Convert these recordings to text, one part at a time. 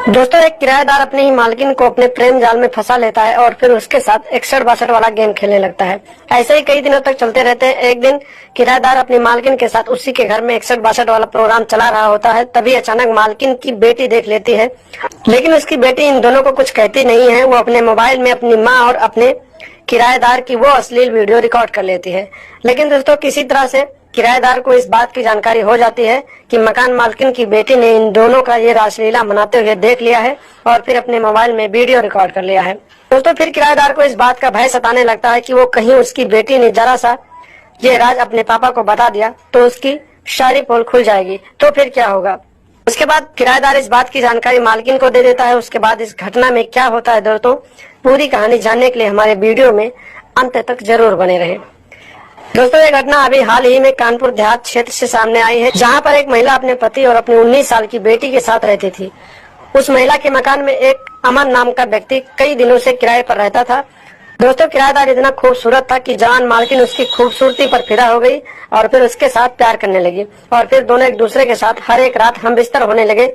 दोस्तों, एक किराएदार अपनी ही मालकिन को अपने प्रेम जाल में फंसा लेता है और फिर उसके साथ 61-62 वाला गेम खेलने लगता है। ऐसे ही कई दिनों तक चलते रहते हैं। एक दिन किराएदार अपनी मालकिन के साथ उसी के घर में 61-62 वाला प्रोग्राम चला रहा होता है। तभी अचानक मालकिन की बेटी देख लेती है, लेकिन उसकी बेटी इन दोनों को कुछ कहती नहीं है। वो अपने मोबाइल में अपनी माँ और अपने किराएदार की वो अश्लील वीडियो रिकॉर्ड कर लेती है। लेकिन दोस्तों, किसी तरह से किराएदार को इस बात की जानकारी हो जाती है कि मकान मालकिन की बेटी ने इन दोनों का ये रासलीला मनाते हुए देख लिया है और फिर अपने मोबाइल में वीडियो रिकॉर्ड कर लिया है। दोस्तों, फिर किराएदार को इस बात का भय सताने लगता है कि वो कहीं उसकी बेटी ने जरा सा ये राज अपने पापा को बता दिया तो उसकी सारी पोल खुल जाएगी। तो फिर क्या होगा? उसके बाद किराएदार इस बात की जानकारी मालकिन को दे देता है। उसके बाद इस घटना में क्या होता है दोस्तों, पूरी कहानी जानने के लिए हमारे वीडियो में अंत तक जरूर बने रहे। दोस्तों, ये घटना अभी हाल ही में कानपुर देहात क्षेत्र से सामने आई है, जहां पर एक महिला अपने पति और अपनी 19 साल की बेटी के साथ रहती थी। उस महिला के मकान में एक अमन नाम का व्यक्ति कई दिनों से किराए पर रहता था। दोस्तों, किराएदार इतना खूबसूरत था कि जवान मालकिन उसकी खूबसूरती पर फिदा हो गई और फिर उसके साथ प्यार करने लगी और फिर दोनों एक दूसरे के साथ हर एक रात हम बिस्तर होने लगे।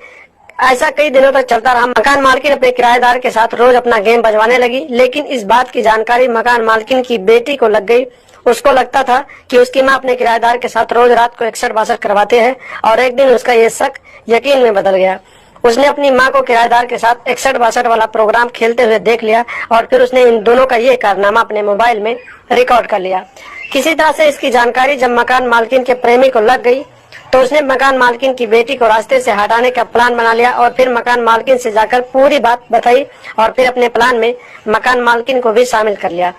ऐसा कई दिनों तक चलता रहा। मकान मालकिन अपने किराएदार के साथ रोज अपना गेम बजवाने लगी, लेकिन इस बात की जानकारी मकान मालकिन की बेटी को लग गई। उसको लगता था कि उसकी माँ अपने किराएदार के साथ रोज रात को 61-62 करवाते हैं और एक दिन उसका ये शक यकीन में बदल गया। उसने अपनी माँ को किराएदार के साथ 61-62 वाला प्रोग्राम खेलते हुए देख लिया और फिर उसने इन दोनों का ये कारनामा अपने मोबाइल में रिकॉर्ड कर लिया। किसी तरह से इसकी जानकारी जब मकान मालकिन के प्रेमी को लग गई तो उसने मकान मालकिन की बेटी को रास्ते से हटाने का प्लान बना लिया और फिर मकान मालकिन से जाकर पूरी बात बताई और फिर अपने प्लान में मकान मालकिन को भी शामिल कर लिया।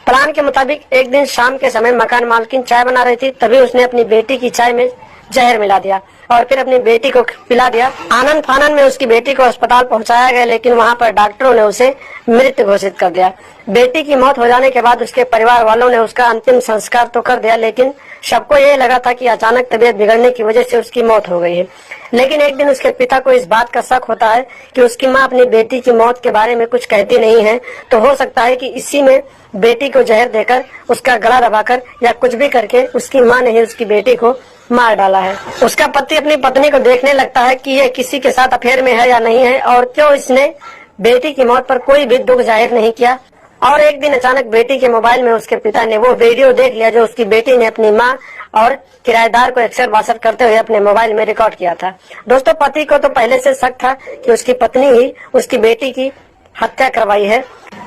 प्लान के मुताबिक एक दिन शाम के समय मकान मालकिन चाय बना रही थी, तभी उसने अपनी बेटी की चाय में जहर मिला दिया और फिर अपनी बेटी को पिला दिया। आनंद फानन में उसकी बेटी को अस्पताल पहुंचाया गया, लेकिन वहां पर डॉक्टरों ने उसे मृत घोषित कर दिया। बेटी की मौत हो जाने के बाद उसके परिवार वालों ने उसका अंतिम संस्कार तो कर दिया, लेकिन सबको ये लगा था कि अचानक तबीयत बिगड़ने की वजह से उसकी मौत हो गई है। लेकिन एक दिन उसके पिता को इस बात का शक होता है कि उसकी माँ अपनी बेटी की मौत के बारे में कुछ कहती नहीं है, तो हो सकता है कि इसी में बेटी को जहर देकर उसका गला दबाकर या कुछ भी करके उसकी माँ ने ही उसकी बेटी को मार डाला है। उसका पति अपनी पत्नी को देखने लगता है कि यह किसी के साथ अफेयर में है या नहीं है और क्यों इसने बेटी की मौत पर कोई भी दुख जाहिर नहीं किया। और एक दिन अचानक बेटी के मोबाइल में उसके पिता ने वो वीडियो देख लिया जो उसकी बेटी ने अपनी माँ और किराएदार को 61-62 करते हुए अपने मोबाइल में रिकॉर्ड किया था। दोस्तों, पति को तो पहले से शक था कि उसकी पत्नी ही उसकी बेटी की हत्या करवाई है।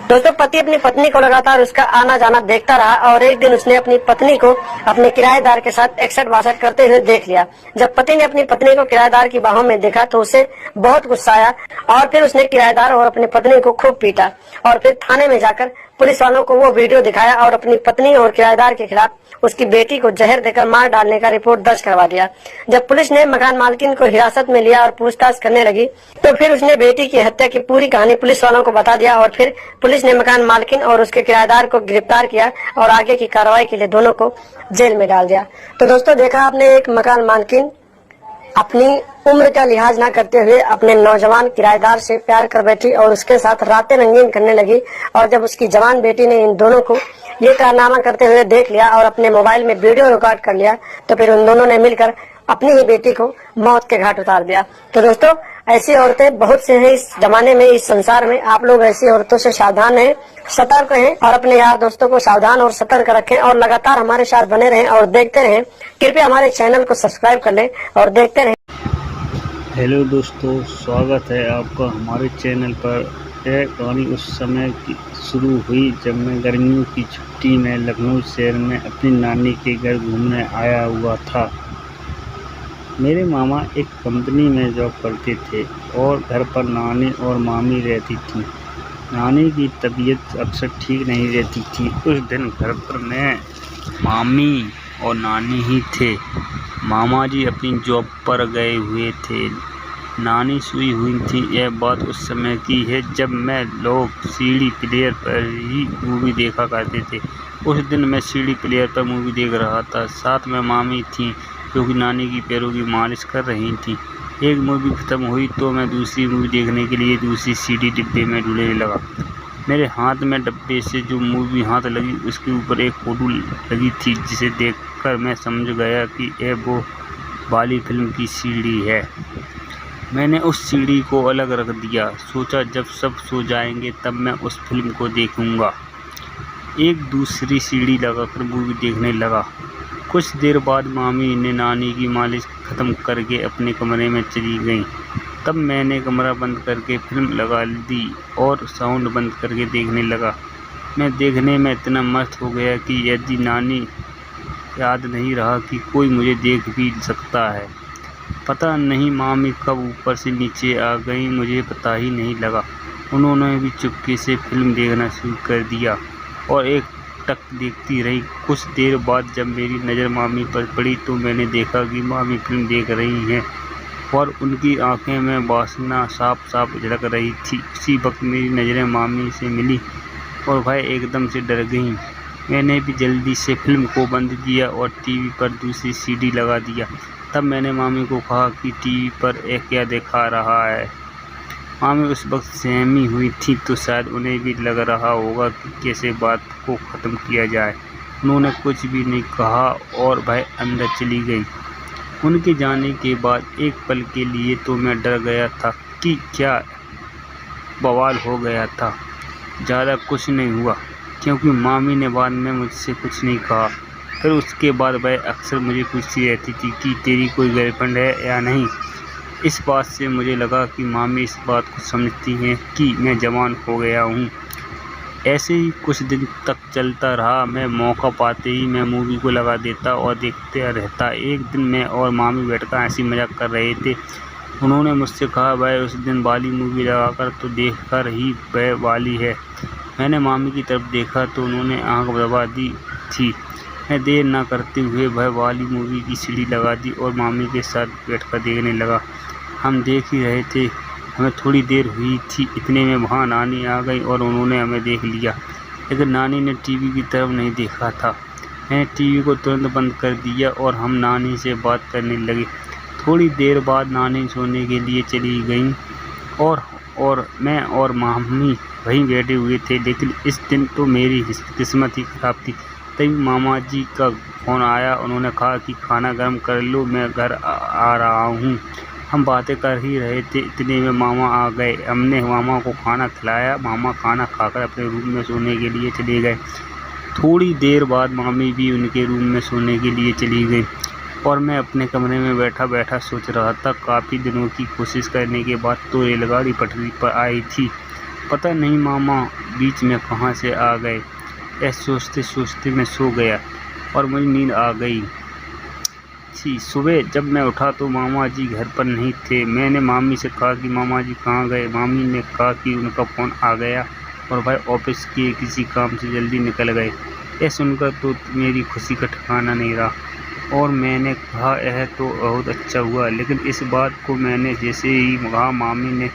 दोस्तों, पति अपनी पत्नी को लगातार उसका आना जाना देखता रहा और एक दिन उसने अपनी पत्नी को अपने किराएदार के साथ 61-62 करते हुए देख लिया। जब पति ने अपनी पत्नी को किराएदार की बाहों में देखा तो उसे बहुत गुस्सा आया और फिर उसने किराएदार और अपनी पत्नी को खूब पीटा और फिर थाने में जाकर पुलिस वालों को वो वीडियो दिखाया और अपनी पत्नी और किराएदार के खिलाफ उसकी बेटी को जहर देकर मार डालने का रिपोर्ट दर्ज करवा दिया। जब पुलिस ने मकान मालकिन को हिरासत में लिया और पूछताछ करने लगी तो फिर उसने बेटी की हत्या की पूरी कहानी पुलिस वालों को बता दिया और फिर पुलिस ने मकान मालकिन और उसके किराएदार को गिरफ्तार किया और आगे की कार्रवाई के लिए दोनों को जेल में डाल दिया। तो दोस्तों, देखा आपने, एक मकान मालकिन अपनी उम्र का लिहाज न करते हुए अपने नौजवान किराएदार से प्यार कर बैठी और उसके साथ रातें रंगीन करने लगी और जब उसकी जवान बेटी ने इन दोनों को ये कारनामा करते हुए देख लिया और अपने मोबाइल में वीडियो रिकॉर्ड कर लिया तो फिर उन दोनों ने मिलकर अपनी ही बेटी को मौत के घाट उतार दिया। तो दोस्तों, ऐसी औरतें बहुत से हैं इस जमाने में, इस संसार में। आप लोग ऐसी औरतों से सावधान हैं, सतर्क हैं और अपने यार दोस्तों को सावधान और सतर्क रखें और लगातार हमारे साथ बने रहें और देखते रहें। कृपया हमारे चैनल को सब्सक्राइब कर लें और देखते रहें। हेलो दोस्तों, स्वागत है आपका हमारे चैनल पर। यह कहानी उस समय की शुरू हुई जब मैं गर्मियों की छुट्टी में लखनऊ शहर में अपनी नानी के घर घूमने आया हुआ था। मेरे मामा एक कंपनी में जॉब करते थे और घर पर नानी और मामी रहती थी। नानी की तबीयत अक्सर ठीक नहीं रहती थी। उस दिन घर पर मैं, मामी और नानी ही थे। मामा जी अपनी जॉब पर गए हुए थे, नानी सोई हुई थी। यह बात उस समय की है जब मैं लोग सीडी प्लेयर पर ही मूवी देखा करते थे। उस दिन मैं सीडी प्लेयर पर मूवी देख रहा था, साथ में मामी थी जो कि नानी की पैरों की मालिश कर रही थी। एक मूवी खत्म हुई तो मैं दूसरी मूवी देखने के लिए दूसरी सीडी डिब्बे में ढूंढने लगा। मेरे हाथ में डब्बे से जो मूवी हाथ लगी उसके ऊपर एक फोटो लगी थी, जिसे देखकर मैं समझ गया कि यह वो वाली फिल्म की सीडी है। मैंने उस सीडी को अलग रख दिया। सोचा जब सब सो जाएंगे तब मैं उस फिल्म को देखूंगा। एक दूसरी सीडी लगाकर मूवी देखने लगा। कुछ देर बाद मामी ने नानी की मालिश ख़त्म करके अपने कमरे में चली गईं। तब मैंने कमरा बंद करके फिल्म लगा दी और साउंड बंद करके देखने लगा। मैं देखने में इतना मस्त हो गया कि यदि नानी याद नहीं रहा कि कोई मुझे देख भी सकता है। पता नहीं मामी कब ऊपर से नीचे आ गई, मुझे पता ही नहीं लगा। उन्होंने भी चुपके से फिल्म देखना शुरू कर दिया और एक टक देखती रही। कुछ देर बाद जब मेरी नज़र मामी पर पड़ी तो मैंने देखा कि मामी फिल्म देख रही हैं और उनकी आंखें में वासना साफ साफ झलक रही थी। उसी वक्त मेरी नज़रें मामी से मिली और वह एकदम से डर गईं। मैंने भी जल्दी से फिल्म को बंद किया और टीवी पर दूसरी सीडी लगा दिया। तब मैंने मामी को कहा कि टीवी पर क्या दिखा रहा है। मामी उस वक्त सहमी हुई थी तो शायद उन्हें भी लग रहा होगा कि कैसे बात को ख़त्म किया जाए। उन्होंने कुछ भी नहीं कहा और वह अंदर चली गई। उनके जाने के बाद एक पल के लिए तो मैं डर गया था कि क्या बवाल हो गया था। ज़्यादा कुछ नहीं हुआ क्योंकि मामी ने बाद में मुझसे कुछ नहीं कहा। फिर उसके बाद वह अक्सर मुझे पूछती रहती थी कि तेरी कोई गर्लफ्रेंड है या नहीं। इस बात से मुझे लगा कि मामी इस बात को समझती हैं कि मैं जवान हो गया हूँ। ऐसे ही कुछ दिन तक चलता रहा। मैं मौका पाते ही मैं मूवी को लगा देता और देखते रहता। एक दिन मैं और मामी बैठकर हंसी मजाक कर रहे थे। उन्होंने मुझसे कहा वह उस दिन वाली मूवी लगाकर तो देख कर ही वह वाली है। मैंने मामी की तरफ देखा तो उन्होंने आंख दबा दी थी। मैं देर न करते हुए वह वाली मूवी की सीडी लगा दी और मामी के साथ बैठकर देखने लगा। हम देख ही रहे थे, हमें थोड़ी देर हुई थी, इतने में वहाँ नानी आ गई और उन्होंने हमें देख लिया। लेकिन नानी ने टीवी की तरफ नहीं देखा था। मैंने टीवी को तुरंत बंद कर दिया और हम नानी से बात करने लगे। थोड़ी देर बाद नानी सोने के लिए चली गईं और मैं और मामी वहीं बैठे हुए थे। लेकिन इस दिन तो मेरी किस्मत ही खराब थी। तभी मामा जी का फ़ोन आया। उन्होंने कहा कि खाना गर्म कर लो, मैं घर आ रहा हूँ। हम बातें कर ही रहे थे, इतने में मामा आ गए। हमने मामा को खाना खिलाया। मामा खाना खाकर अपने रूम में सोने के लिए चले गए। थोड़ी देर बाद मामी भी उनके रूम में सोने के लिए चली गई और मैं अपने कमरे में बैठा बैठा सोच रहा था। काफ़ी दिनों की कोशिश करने के बाद तो रेलगाड़ी पटरी पर आई थी। पता नहीं मामा बीच में कहाँ से आ गए। ऐसे सोचते सोचते मैं सो गया और मुझे नींद आ गई थी। सुबह जब मैं उठा तो मामा जी घर पर नहीं थे। मैंने मामी से कहा कि मामा जी कहाँ गए। मामी ने कहा कि उनका फ़ोन आ गया और भाई ऑफिस के किसी काम से जल्दी निकल गए। यह सुनकर तो मेरी खुशी का ठिकाना नहीं रहा और मैंने कहा यह तो बहुत अच्छा हुआ। लेकिन इस बात को मैंने जैसे ही कहा मामी ने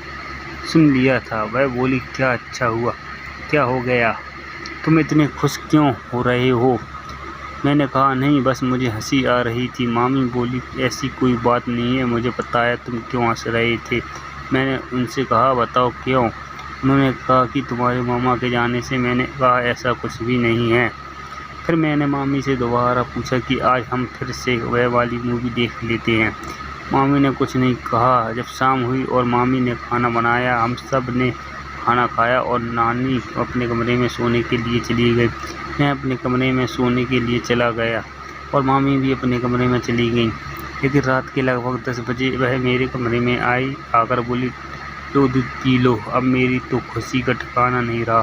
सुन लिया था। वह बोली क्या अच्छा हुआ, क्या हो गया, तुम इतने खुश क्यों हो रहे हो। मैंने कहा नहीं, बस मुझे हंसी आ रही थी। मामी बोली ऐसी कोई बात नहीं है, मुझे पता है तुम क्यों हंस रहे थे। मैंने उनसे कहा बताओ क्यों। उन्होंने कहा कि तुम्हारे मामा के जाने से। मैंने कहा ऐसा कुछ भी नहीं है। फिर मैंने मामी से दोबारा पूछा कि आज हम फिर से वह वाली मूवी देख लेते हैं। मामी ने कुछ नहीं कहा। जब शाम हुई और मामी ने खाना बनाया, हम सब ने खाना खाया और नानी अपने कमरे में सोने के लिए चली गई। मैं अपने कमरे में सोने के लिए चला गया और मामी भी अपने कमरे में चली गई। लेकिन रात के लगभग 10 बजे वह मेरे कमरे में आई। आकर बोली लो दूध पी लो। अब मेरी तो खुशी का ठिकाना नहीं रहा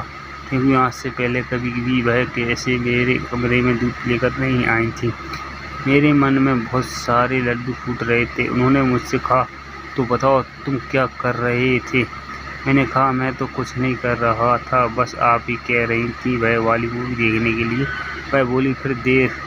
क्योंकि आज से पहले कभी भी वह कैसे मेरे कमरे में दूध लेकर नहीं आई थी। मेरे मन में बहुत सारे लड्डू फूट रहे थे। उन्होंने मुझसे कहा तो बताओ तुम क्या कर रहे थे। मैंने कहा मैं तो कुछ नहीं कर रहा था, बस आप ही कह रही थी वह वाली मूवी देखने के लिए। वह बोली फिर देर